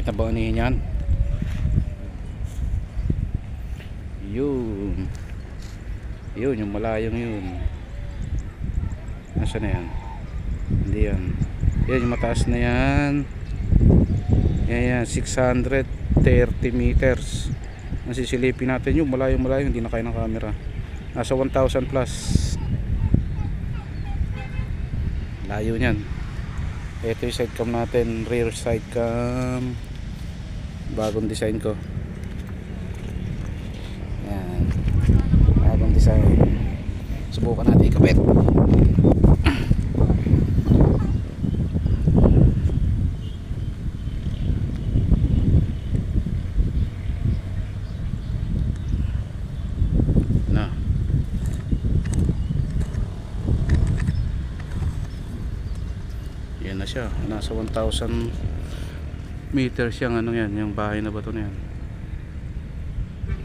Kita ba anihin yan? Yun. Yun, yung malayong yun. Nasaan na yan? Hindi yan. Yan, yung mataas na yan. Yan, 630 meters. Nasisilipin natin yung malayo-malayo, hindi na kaya ng camera. Nasa 1,000 plus. Layo niyan. Ito yung side cam natin, rear side cam. Bagong design ko. Yan. Bagong design. Subukan natin ikabit. Yan na siya, nasa 1,000 meters yung ano yan, yung bahay na bato na yan.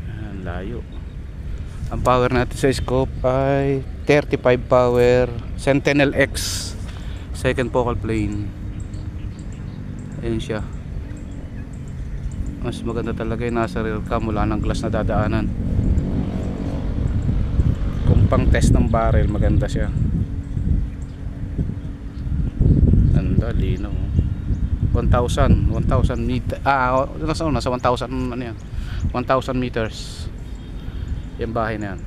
Yan, layo. Ang power natin sa scope ay 35 power Sentinel X second focal plane. Ayun siya. Mas maganda talaga yung nasa rear cam, wala ng glass na dadaanan. Kung pang test ng barrel, maganda siya. Linaw. 1,000 meter. Nasa 1,000 ano yan? 1,000 meters. Yung bahay na yan.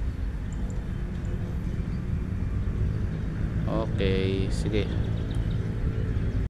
Okay, sige.